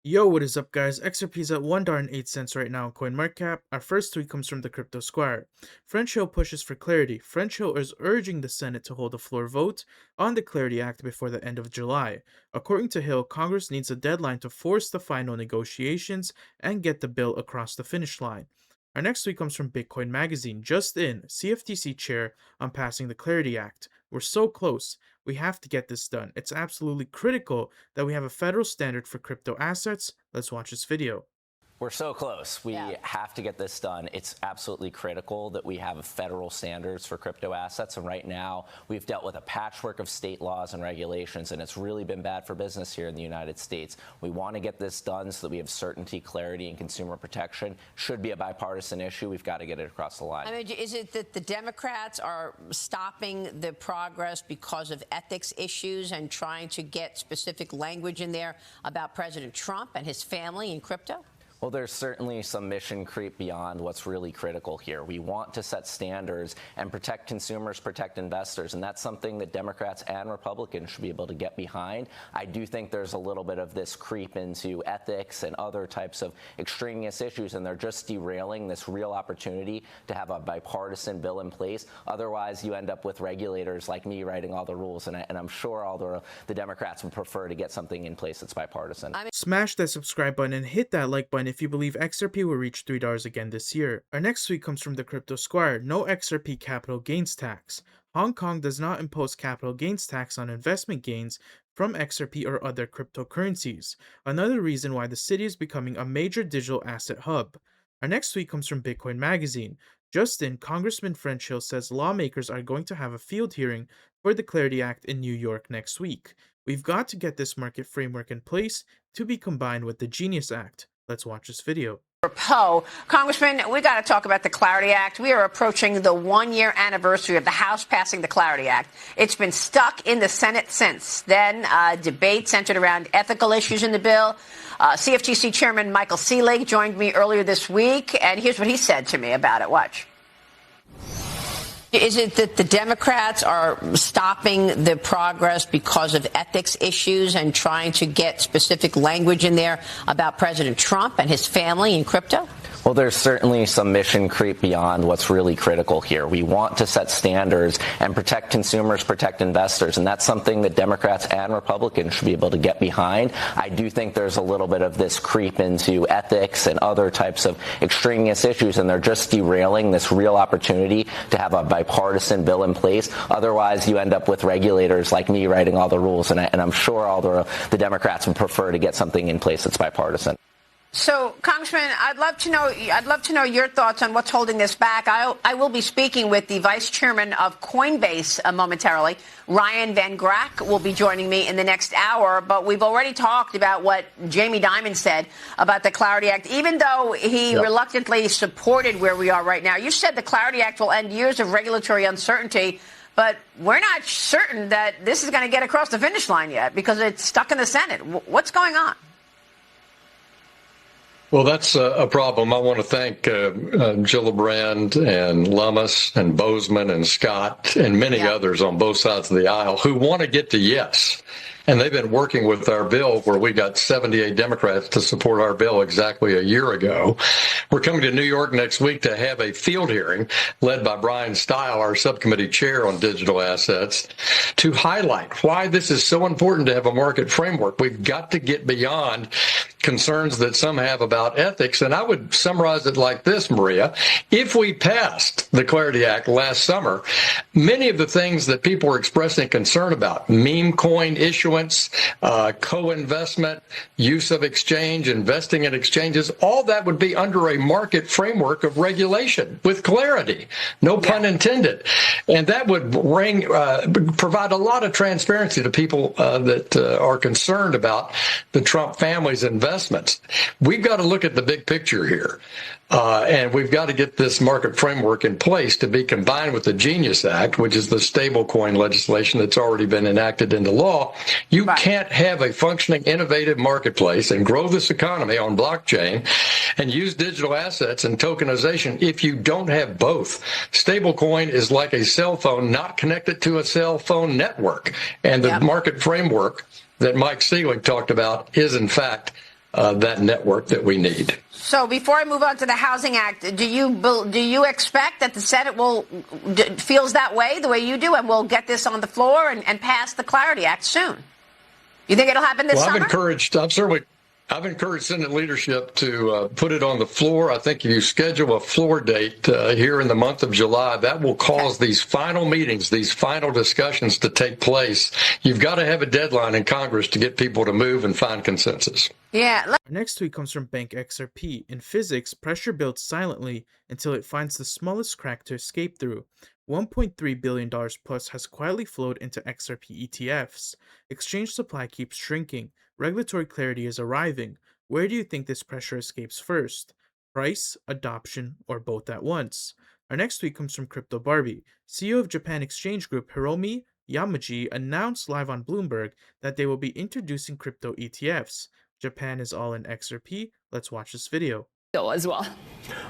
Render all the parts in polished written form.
Yo, what is up, guys? XRP is at $1.08 right now on CoinMarketCap. Our first tweet comes from the Crypto Squire. French Hill pushes for clarity. French Hill is urging the Senate to hold a floor vote on the Clarity Act before the end of July. According to Hill, Congress needs a deadline to force the final negotiations and get the bill across the finish line. Our next tweet comes from Bitcoin Magazine. Just in, CFTC chair on passing the Clarity Act. We're so close. We have to get this done. It's absolutely critical that we have a federal standard for crypto assets. Let's watch this video. We're so close. We have to get this done. It's absolutely critical that we have federal standards for crypto assets. And right now, we've dealt with a patchwork of state laws and regulations, and it's really been bad for business here in the United States. We want to get this done so that we have certainty, clarity, and consumer protection. Should be a bipartisan issue. We've got to get it across the line. I mean, is it that the Democrats are stopping the progress because of ethics issues and trying to get specific language in there about President Trump and his family in crypto? Well, there's certainly some mission creep beyond what's really critical here. We want to set standards and protect consumers, protect investors, and that's something that Democrats and Republicans should be able to get behind. I do think there's a little bit of this creep into ethics and other types of extraneous issues, and they're just derailing this real opportunity to have a bipartisan bill in place. Otherwise, you end up with regulators like me writing all the rules, and I'm sure all the Democrats would prefer to get something in place that's bipartisan. Smash that subscribe button and hit that like button if you believe XRP will reach $3 again this year. Our next tweet comes from the Crypto Squire. No XRP capital gains tax. Hong Kong does not impose capital gains tax on investment gains from XRP or other cryptocurrencies. Another reason why the city is becoming a major digital asset hub. Our next tweet comes from Bitcoin Magazine. Just in, Congressman French Hill says lawmakers are going to have a field hearing for the Clarity Act in New York next week. We've got to get this market framework in place to be combined with the Genius Act. Let's watch this video. Poe. Congressman, we got to talk about the Clarity Act. We are approaching the one-year anniversary of the House passing the Clarity Act. It's been stuck in the Senate since then. Debate centered around ethical issues in the bill. CFTC Chairman Michael Seelig joined me earlier this week, and here's what he said to me about it. Watch. Is it that the Democrats are stopping the progress because of ethics issues and trying to get specific language in there about President Trump and his family in crypto? Well, there's certainly some mission creep beyond what's really critical here. We want to set standards and protect consumers, protect investors, and that's something that Democrats and Republicans should be able to get behind. I do think there's a little bit of this creep into ethics and other types of extraneous issues, and they're just derailing this real opportunity to have a bipartisan bill in place. Otherwise, you end up with regulators like me writing all the rules, and I'm sure all the Democrats would prefer to get something in place that's bipartisan. So, Congressman, I'd love to know your thoughts on what's holding this back. I will be speaking with the vice chairman of Coinbase momentarily. Ryan Van Grack will be joining me in the next hour, but we've already talked about what Jamie Dimon said about the Clarity Act, even though he reluctantly supported where we are right now. You said the Clarity Act will end years of regulatory uncertainty, but we're not certain that this is going to get across the finish line yet because it's stuck in the Senate. What's going on? Well, that's a problem. I want to thank Gillibrand and Lummis and Bozeman and Scott and many others on both sides of the aisle who want to get to yes. And they've been working with our bill where we got 78 Democrats to support our bill exactly a year ago. We're coming to New York next week to have a field hearing led by Brian Stile, our subcommittee chair on digital assets, to highlight why this is so important to have a market framework. We've got to get beyond concerns that some have about ethics. And I would summarize it like this, Maria. If we passed the Clarity Act last summer, many of the things that people were expressing concern about, meme coin issuance, co-investment, use of exchange, investing in exchanges, all that would be under a market framework of regulation with clarity, no pun intended. And that would provide a lot of transparency to people that are concerned about the Trump family's investments. We've got to look at the big picture here. And we've got to get this market framework in place to be combined with the Genius Act, which is the stablecoin legislation that's already been enacted into law. You can't have a functioning, innovative marketplace and grow this economy on blockchain and use digital assets and tokenization if you don't have both. Stablecoin is like a cell phone not connected to a cell phone network. And the market framework that Mike Seelig talked about is, in fact, that network that we need. So before I move on to the Housing Act, do you expect that the Senate feels that way, the way you do, and will get this on the floor and pass the Clarity Act soon? You think it'll happen this summer? I've encouraged Senate leadership to put it on the floor. I think if you schedule a floor date here in the month of July, that will cause these final meetings, these final discussions to take place. You've got to have a deadline in Congress to get people to move and find consensus. Yeah. Our next tweet comes from Bank XRP. In physics, pressure builds silently until it finds the smallest crack to escape through. $1.3 billion plus has quietly flowed into XRP ETFs. Exchange supply keeps shrinking. Regulatory clarity is arriving. Where do you think this pressure escapes first? Price, adoption, or both at once? Our next tweet comes from Crypto Barbie. CEO of Japan Exchange Group Hiromi Yamaji announced live on Bloomberg that they will be introducing crypto ETFs. Japan is all in XRP. Let's watch this video. As well.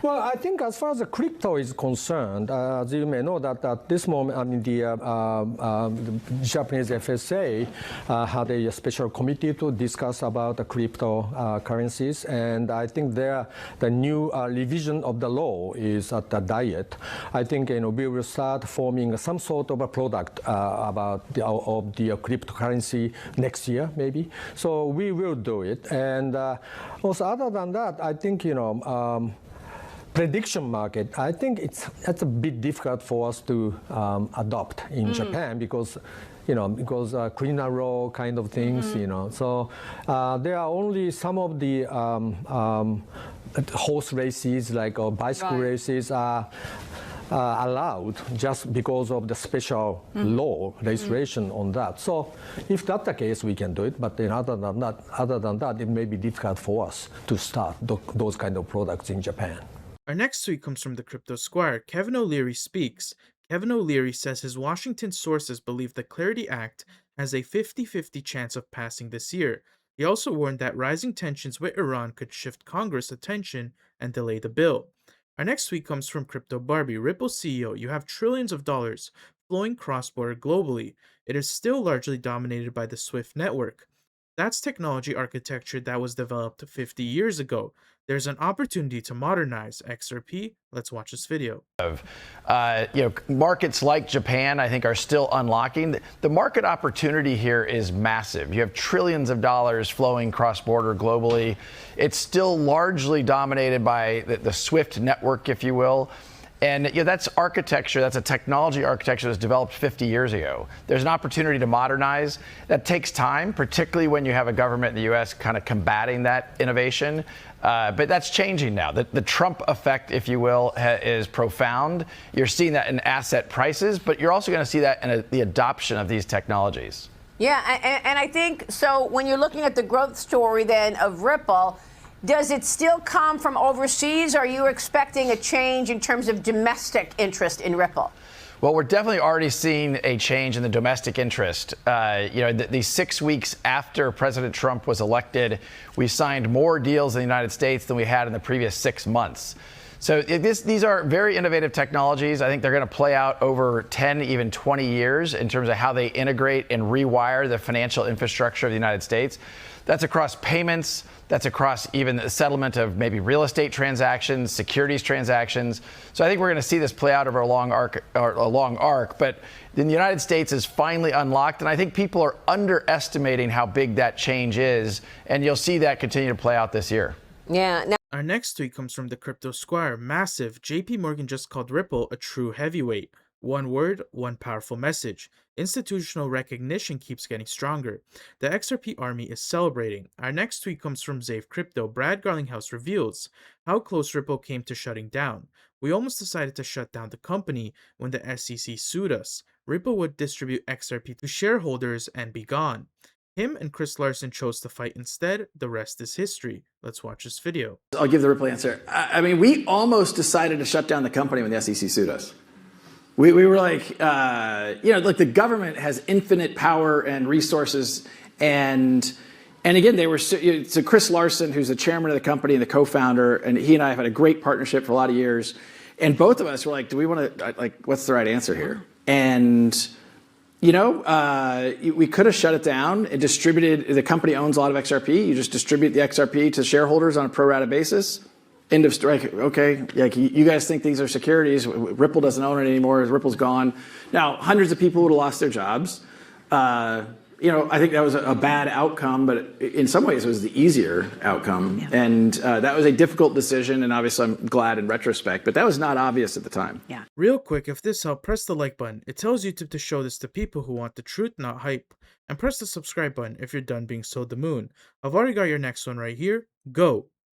Well, I think as far as the crypto is concerned, as you may know that at this moment, I mean, the Japanese FSA had a special committee to discuss about the crypto currencies, and I think the new revision of the law is at the diet. I think we will start forming some sort of a product about the cryptocurrency next year, maybe. So we will do it, and also other than that, I think prediction market, I think that's a bit difficult for us to adopt in Japan because criminal law kind of things, So there are only some of the horse races, like bicycle races, are allowed just because of the special law legislation on that. So if that's the case, we can do it. But then other than that, it may be difficult for us to start those kind of products in Japan. Our next tweet comes from the Crypto Squire. Kevin O'Leary speaks. Kevin O'Leary says his Washington sources believe the Clarity Act has a 50-50 chance of passing this year. He also warned that rising tensions with Iran could shift Congress' attention and delay the bill. Our next tweet comes from Crypto Barbie. Ripple CEO, you have trillions of dollars flowing cross-border globally. It is still largely dominated by the SWIFT network. That's technology architecture that was developed 50 years ago. There's an opportunity to modernize XRP. Let's watch this video. Markets like Japan, I think, are still unlocking. The market opportunity here is massive. You have trillions of dollars flowing cross-border globally. It's still largely dominated by the SWIFT network, if you will. And that's architecture, that's a technology architecture that was developed 50 years ago. There's an opportunity to modernize. That takes time, particularly when you have a government in the U.S. kind of combating that innovation. But that's changing now. The Trump effect, if you will, is profound. You're seeing that in asset prices, but you're also going to see that in the adoption of these technologies. Yeah, and I think, so when you're looking at the growth story then of Ripple, does it still come from overseas? Or are you expecting a change in terms of domestic interest in Ripple? Well, we're definitely already seeing a change in the domestic interest. The 6 weeks after President Trump was elected, we signed more deals in the United States than we had in the previous 6 months. So these are very innovative technologies. I think they're going to play out over 10, even 20 years in terms of how they integrate and rewire the financial infrastructure of the United States. That's across payments. That's across even the settlement of maybe real estate transactions, securities transactions. So I think we're going to see this play out over a long arc. But the United States is finally unlocked, and I think people are underestimating how big that change is, and you'll see that continue to play out this year. Yeah. Our next tweet comes from the Crypto Squire. Massive. JP Morgan just called Ripple a true heavyweight. One word, one powerful message. Institutional recognition keeps getting stronger. The XRP army is celebrating. Our next tweet comes from Zave Crypto. Brad Garlinghouse reveals how close Ripple came to shutting down. We almost decided to shut down the company when the SEC sued us. Ripple would distribute XRP to shareholders and be gone. Him and Chris Larsen chose to fight instead. The rest is history. Let's watch this video. I'll give the Ripple answer. I mean, we almost decided to shut down the company when the SEC sued us. We were like, like the government has infinite power and resources, and again, they were so Chris Larsen, who's the chairman of the company and the co-founder, and he and I have had a great partnership for a lot of years, and both of us were like, do we want to what's the right answer here? And We could have shut it down and distributed. The company owns a lot of XRP. You just distribute the XRP to shareholders on a pro rata basis. End of story. Okay, like you guys think these are securities. Ripple doesn't own it anymore. Ripple's gone. Now, hundreds of people would have lost their jobs. I think that was a bad outcome, but in some ways it was the easier outcome. Yeah. And that was a difficult decision, and obviously I'm glad in retrospect, but that was not obvious at the time. Yeah. Real quick, if this helped, press the like button. It tells YouTube to show this to people who want the truth, not hype. And press the subscribe button if you're done being sold the moon. I've already got your next one right here. Go!